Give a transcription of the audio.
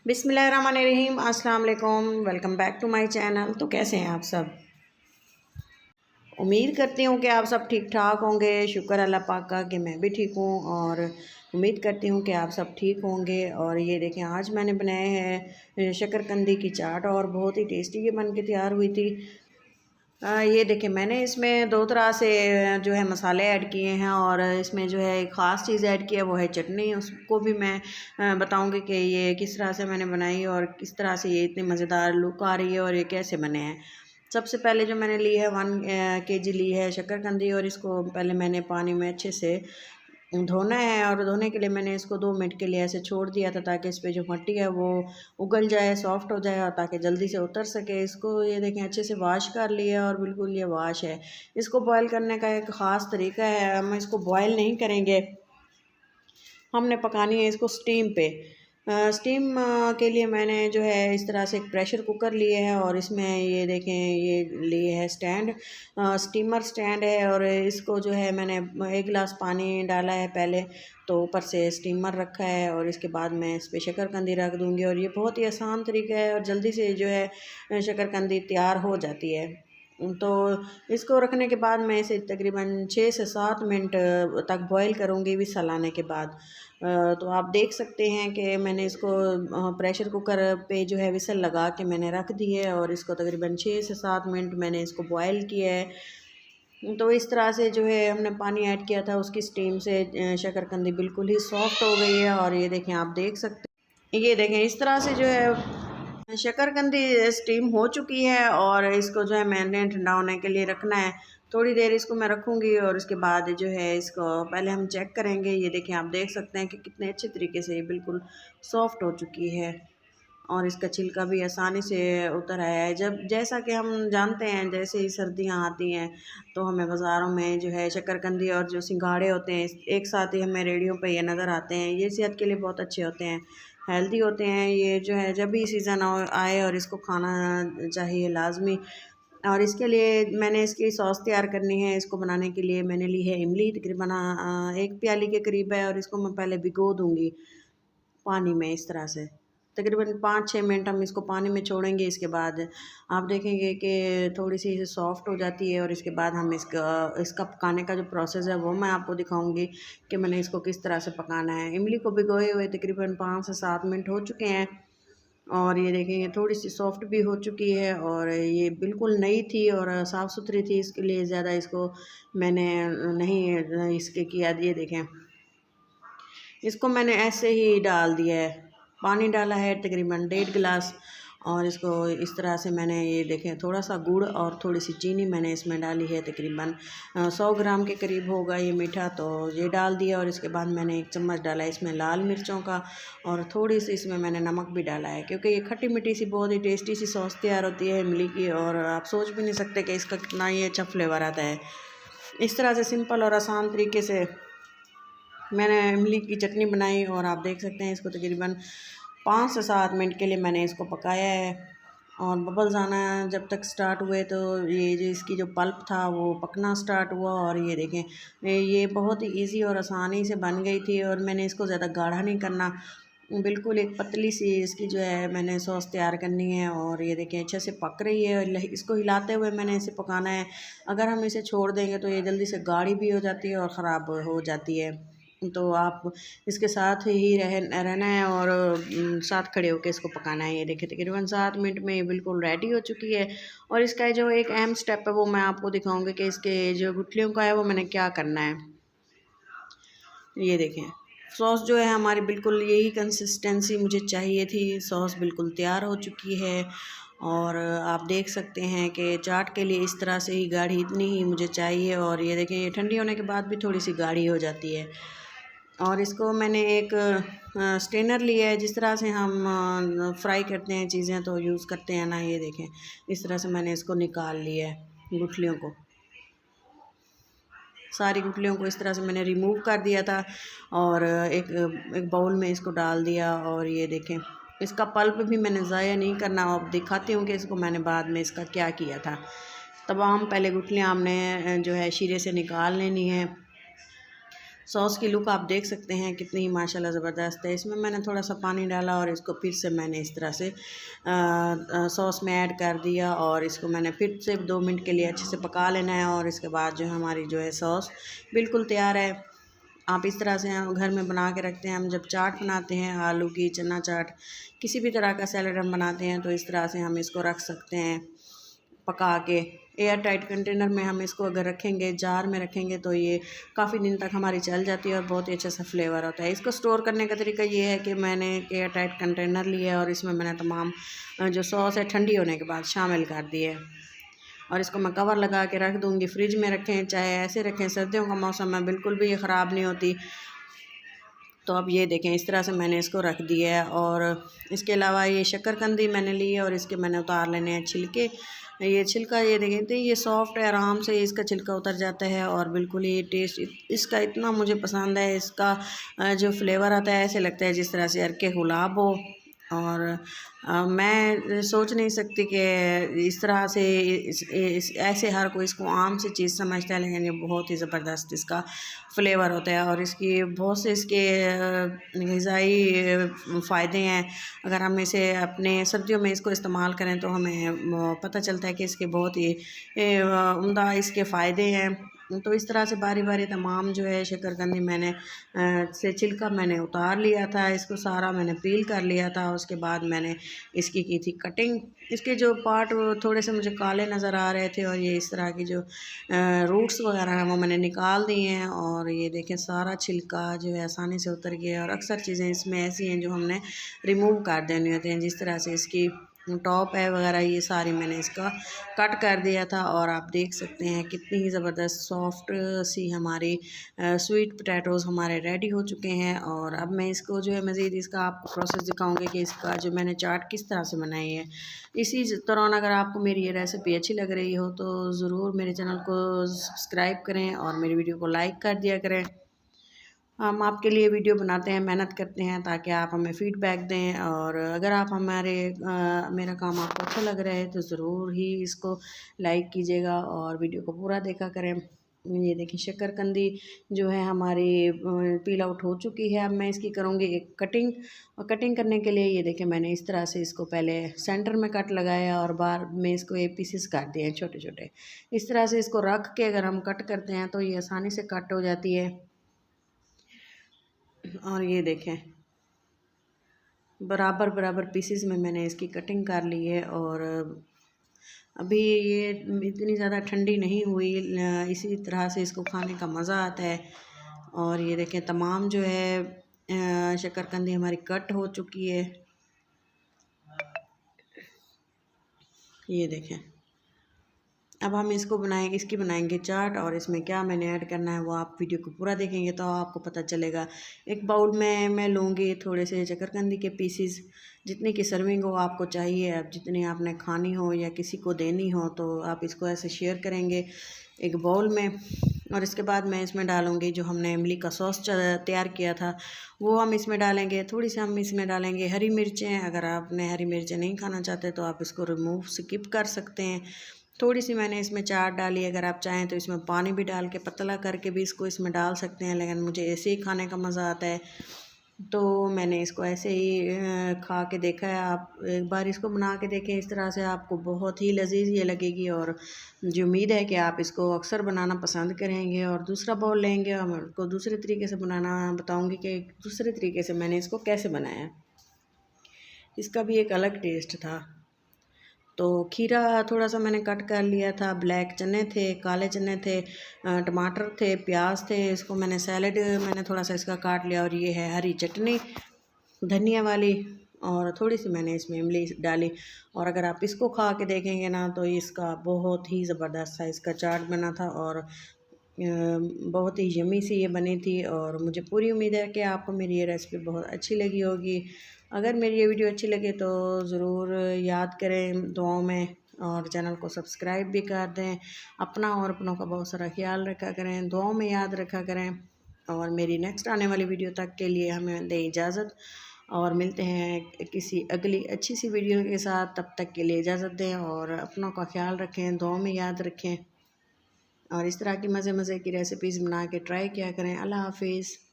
बिस्मिल्लाहिर्रहमानिर्रहीम, अस्सलाम वालेकुम। Welcome back to my channel. तो कैसे हैं आप सब? उम्मीद करती हूँ कि आप सब ठीक ठाक होंगे। शुक्र अल्लाह पाक का कि मैं भी ठीक हूँ और उम्मीद करती हूँ कि आप सब ठीक होंगे। और ये देखें, आज मैंने बनाए हैं शकरकंदी की चाट और बहुत ही टेस्टी ये बन के तैयार हुई थी। ये देखिए, मैंने इसमें दो तरह से जो है मसाले ऐड किए हैं और इसमें जो है एक ख़ास चीज़ ऐड किया, वो है चटनी। उसको भी मैं बताऊंगी कि ये किस तरह से मैंने बनाई और किस तरह से ये इतनी मज़ेदार लुक आ रही है और ये कैसे बने हैं। सबसे पहले जो मैंने ली है 1 kg ली है शकरकंदी और इसको पहले मैंने पानी में अच्छे से धोना है। और धोने के लिए मैंने इसको 2 मिनट के लिए ऐसे छोड़ दिया था ताकि इस पे जो मट्टी है वो उगल जाए, सॉफ्ट हो जाए और ताकि जल्दी से उतर सके। इसको ये देखें, अच्छे से वॉश कर लिया और बिल्कुल ये वॉश है। इसको बॉयल करने का एक ख़ास तरीका है। हम इसको बॉयल नहीं करेंगे, हमने पकानी है इसको स्टीम पे। स्टीम के लिए मैंने जो है इस तरह से एक प्रेशर कुकर लिए है और इसमें ये देखें, ये लिए है स्टैंड, स्टीमर स्टैंड है। और इसको जो है मैंने 1 गिलास पानी डाला है पहले, तो ऊपर से स्टीमर रखा है और इसके बाद मैं इस पर शकरकंदी रख दूँगी। और ये बहुत ही आसान तरीका है और जल्दी से जो है शकरकंदी तैयार हो जाती है। तो इसको रखने के बाद मैं इसे तकरीबन 6 से 7 मिनट तक बॉईल करूँगी विसल आने के बाद। तो आप देख सकते हैं कि मैंने इसको प्रेशर कुकर पे जो है विसल लगा के मैंने रख दी है और इसको तकरीबन 6 से 7 मिनट मैंने इसको बॉईल किया है। तो इस तरह से जो है हमने पानी ऐड किया था, उसकी स्टीम से शकरकंदी बिल्कुल ही सॉफ्ट हो गई है। और ये देखें, आप देख सकते हैं, ये देखें इस तरह से जो है शकरकंदी स्टीम हो चुकी है। और इसको जो है मैंने ठंडा होने के लिए रखना है। थोड़ी देर इसको मैं रखूँगी और उसके बाद जो है इसको पहले हम चेक करेंगे। ये देखें, आप देख सकते हैं कि कितने अच्छे तरीके से ये बिल्कुल सॉफ्ट हो चुकी है और इसका छिलका भी आसानी से उतर आया है। जब जैसा कि हम जानते हैं, जैसे ही सर्दियाँ आती हैं तो हमें बाज़ारों में जो है शकरकंदी और जो सिंघाड़े होते हैं एक साथ ही हमें रेडियो पे ये नज़र आते हैं। ये सेहत के लिए बहुत अच्छे होते हैं, हेल्दी होते हैं। ये जो है जब भी सीज़न आए और इसको खाना चाहिए लाजमी। और इसके लिए मैंने इसकी सॉस तैयार करनी है। इसको बनाने के लिए मैंने ली है इमली, तकरीबन 1 प्याली के करीब है। और इसको मैं पहले भिगो दूँगी पानी में इस तरह से। तकरीबन 5-6 मिनट हम इसको पानी में छोड़ेंगे। इसके बाद आप देखेंगे कि थोड़ी सी सॉफ्ट हो जाती है और इसके बाद हम इसका पकाने का जो प्रोसेस है वो मैं आपको दिखाऊंगी कि मैंने इसको किस तरह से पकाना है। इमली को भिगोए हुए तकरीबन 5 से 7 मिनट हो चुके हैं और ये देखेंगे थोड़ी सी सॉफ्ट भी हो चुकी है। और ये बिल्कुल नई थी और साफ़ सुथरी थी, इसके लिए ज़्यादा इसको मैंने नहीं इसके किया। ये देखें, इसको मैंने ऐसे ही डाल दिया है, पानी डाला है तकरीबन 1.5 गिलास। और इसको इस तरह से मैंने, ये देखें, थोड़ा सा गुड़ और थोड़ी सी चीनी मैंने इसमें डाली है। तकरीबन 100 ग्राम के करीब होगा ये मीठा, तो ये डाल दिया। और इसके बाद मैंने 1 चम्मच डाला है इसमें लाल मिर्चों का और थोड़ी सी इसमें मैंने नमक भी डाला है, क्योंकि ये खट्टी मीठी सी बहुत ही टेस्टी सी सॉस तैयार होती है इमली की। और आप सोच भी नहीं सकते कि इसका कितना ये अच्छा फ्लेवर आता है। इस तरह से सिंपल और आसान तरीके से मैंने इमली की चटनी बनाई और आप देख सकते हैं इसको तकरीबन 5 से 7 मिनट के लिए मैंने इसको पकाया है। और बबल्स आना जब तक स्टार्ट हुए तो ये जो इसकी जो पल्प था वो पकना स्टार्ट हुआ। और ये देखें, ये बहुत ही इजी और आसानी से बन गई थी। और मैंने इसको ज़्यादा गाढ़ा नहीं करना, बिल्कुल एक पतली सी इसकी जो है मैंने सॉस तैयार करनी है। और ये देखें अच्छे से पक रही है और इसको हिलाते हुए मैंने इसे पकाना है। अगर हम इसे छोड़ देंगे तो ये जल्दी से गाढ़ी भी हो जाती है और ख़राब हो जाती है। तो आप इसके साथ ही रहना है और साथ खड़े होकर इसको पकाना है। ये देखिए तकरीबन 7 मिनट में ये बिल्कुल रेडी हो चुकी है। और इसका जो एक अहम स्टेप है वो मैं आपको दिखाऊंगी कि इसके जो गुठलियों का है वो मैंने क्या करना है। ये देखें, सॉस जो है हमारी बिल्कुल यही कंसिस्टेंसी मुझे चाहिए थी। सॉस बिल्कुल तैयार हो चुकी है और आप देख सकते हैं कि चाट के लिए इस तरह से ही गाढ़ी इतनी ही मुझे चाहिए। और ये देखें, ये ठंडी होने के बाद भी थोड़ी सी गाढ़ी हो जाती है। और इसको मैंने एक स्ट्रेनर लिया है, जिस तरह से हम फ्राई करते हैं चीज़ें तो यूज़ करते हैं ना। ये देखें, इस तरह से मैंने इसको निकाल लिया है, गुठलियों को, सारी गुठलियों को इस तरह से मैंने रिमूव कर दिया था और एक बाउल में इसको डाल दिया। और ये देखें, इसका पल्प भी मैंने ज़ाया नहीं करना। अब दिखाती हूँ कि इसको मैंने बाद में इसका क्या किया था। तमाम पहले गुठलियाँ हमने जो है शीरे से निकाल लेनी है। सॉस की लुक आप देख सकते हैं कितनी ही माशाल्लाह ज़बरदस्त है। इसमें मैंने थोड़ा सा पानी डाला और इसको फिर से मैंने इस तरह से सॉस में ऐड कर दिया और इसको मैंने फिर से 2 मिनट के लिए अच्छे से पका लेना है। और इसके बाद जो है हमारी जो है सॉस बिल्कुल तैयार है। आप इस तरह से हम घर में बना के रखते हैं। हम जब चाट बनाते हैं, आलू की, चना चाट, किसी भी तरह का सैलड हम बनाते हैं तो इस तरह से हम इसको रख सकते हैं पका के। एयर टाइट कंटेनर में हम इसको अगर रखेंगे, जार में रखेंगे, तो ये काफ़ी दिन तक हमारी चल जाती है और बहुत ही अच्छा सा फ्लेवर होता है। इसको स्टोर करने का तरीका ये है कि मैंने एयर टाइट कंटेनर लिया है और इसमें मैंने तमाम जो सॉस है ठंडी होने के बाद शामिल कर दी है और इसको मैं कवर लगा के रख दूँगी। फ्रिज में रखें चाहे ऐसे रखें, सर्दियों का मौसम है, बिल्कुल भी ये ख़राब नहीं होती। तो अब ये देखें इस तरह से मैंने इसको रख दिया है। और इसके अलावा ये शक्करकंदी मैंने ली है और इसके मैंने उतार लेने हैं छिलके। ये छिलका ये देखें तो ये सॉफ्ट है, आराम से इसका छिलका उतर जाता है और बिल्कुल ये टेस्ट इसका इतना मुझे पसंद है। इसका जो फ्लेवर आता है ऐसे लगता है जिस तरह से अर्के गुलाब हो। और मैं सोच नहीं सकती कि इस तरह से ऐसे हर कोई इसको आम सी चीज़ समझता है, लेकिन ये बहुत ही ज़बरदस्त इसका फ्लेवर होता है और इसकी बहुत से इसके ग़िज़ाई फ़ायदे हैं। अगर हम इसे अपने सर्दियों में इसको इस्तेमाल करें तो हमें पता चलता है कि इसके बहुत ही उम्दा इसके फ़ायदे हैं। तो इस तरह से बारी बारी तमाम जो है शक्करकंदी मैंने से छिलका मैंने उतार लिया था, इसको सारा मैंने पील कर लिया था। उसके बाद मैंने इसकी की थी कटिंग। इसके जो पार्ट थोड़े से मुझे काले नज़र आ रहे थे और ये इस तरह की जो रूट्स वगैरह हैं वो मैंने निकाल दिए हैं। और ये देखें सारा छिलका जो है आसानी से उतर गया। और अक्सर चीज़ें इसमें ऐसी हैं जो हमने रिमूव कर देनी होती हैं, जिस तरह से इसकी टॉप है वगैरह, ये सारी मैंने इसका कट कर दिया था। और आप देख सकते हैं कितनी ही ज़बरदस्त सॉफ्ट सी हमारी स्वीट पोटैटोज़ हमारे रेडी हो चुके हैं। और अब मैं इसको जो है मज़ीद इसका आपको प्रोसेस दिखाऊंगी कि इसका जो मैंने चाट किस तरह से बनाई है। इसी दौरान अगर आपको मेरी ये रेसिपी अच्छी लग रही हो तो ज़रूर मेरे चैनल को सब्सक्राइब करें और मेरी वीडियो को लाइक कर दिया करें। हम आपके लिए वीडियो बनाते हैं, मेहनत करते हैं ताकि आप हमें फ़ीडबैक दें। और अगर आप मेरा काम आपको अच्छा लग रहा है तो ज़रूर ही इसको लाइक कीजिएगा और वीडियो को पूरा देखा करें। ये देखिए शक्करकंदी जो है हमारी पील आउट हो चुकी है। अब मैं इसकी करूँगी एक कटिंग। और कटिंग करने के लिए ये देखिए मैंने इस तरह से इसको पहले सेंटर में कट लगाया और बाद में इसको एक पीसेस काट दिए छोटे छोटे। इस तरह से इसको रख के अगर हम कट करते हैं तो ये आसानी से कट हो जाती है। और ये देखें बराबर बराबर पीसेस में मैंने इसकी कटिंग कर ली है। और अभी ये इतनी ज़्यादा ठंडी नहीं हुई, इसी तरह से इसको खाने का मज़ा आता है। और ये देखें तमाम जो है शक्करकंदी हमारी कट हो चुकी है। ये देखें अब हम इसको इसकी बनाएंगे चाट। और इसमें क्या मैंने ऐड करना है वो आप वीडियो को पूरा देखेंगे तो आपको पता चलेगा। एक बाउल में मैं लूँगी थोड़े से शक्करकंदी के पीसीस, जितनी की सर्विंग हो आपको चाहिए। अब जितनी आपने खानी हो या किसी को देनी हो तो आप इसको ऐसे शेयर करेंगे एक बाउल में। और इसके बाद मैं इसमें डालूँगी जो हमने इमली का सॉस तैयार किया था वो हम इसमें डालेंगे। थोड़ी सी हम इसमें डालेंगे हरी मिर्चें। अगर आपने हरी मिर्चें नहीं खाना चाहते तो आप इसको रिमूव स्किप कर सकते हैं। थोड़ी सी मैंने इसमें चाट डाली। अगर आप चाहें तो इसमें पानी भी डाल के पतला करके भी इसको इसमें डाल सकते हैं, लेकिन मुझे ऐसे ही खाने का मज़ा आता है तो मैंने इसको ऐसे ही खा के देखा है। आप एक बार इसको बना के देखें, इस तरह से आपको बहुत ही लजीज ये लगेगी। और मुझे उम्मीद है कि आप इसको अक्सर बनाना पसंद करेंगे। और दूसरा बाउल लेंगे और मैं आपको दूसरे तरीके से बनाना बताऊंगी कि दूसरे तरीके से मैंने इसको कैसे बनाया। इसका भी एक अलग टेस्ट था। तो खीरा थोड़ा सा मैंने कट कर लिया था, ब्लैक चने थे, काले चने थे, टमाटर थे, प्याज थे। इसको मैंने सैलेड मैंने थोड़ा सा इसका काट लिया। और ये है हरी चटनी धनिया वाली। और थोड़ी सी मैंने इसमें इमली डाली। और अगर आप इसको खा के देखेंगे ना तो इसका बहुत ही ज़बरदस्त सा इसका चाट बना था और बहुत ही यमी सी ये बनी थी। और मुझे पूरी उम्मीद है कि आपको मेरी ये रेसिपी बहुत अच्छी लगी होगी। अगर मेरी ये वीडियो अच्छी लगे तो ज़रूर याद करें दुआओं में और चैनल को सब्सक्राइब भी कर दें। अपना और अपनों का बहुत सारा ख्याल रखा करें, दुआओं में याद रखा करें। और मेरी नेक्स्ट आने वाली वीडियो तक के लिए हमें दें इजाज़त और मिलते हैं किसी अगली अच्छी सी वीडियो के साथ। तब तक के लिए इजाज़त दें और अपनों का ख्याल रखें, दुआओं में याद रखें। और इस तरह की मज़े मज़े की रेसिपीज़ बना के ट्राई किया करें। अल्लाह हाफ़िज़।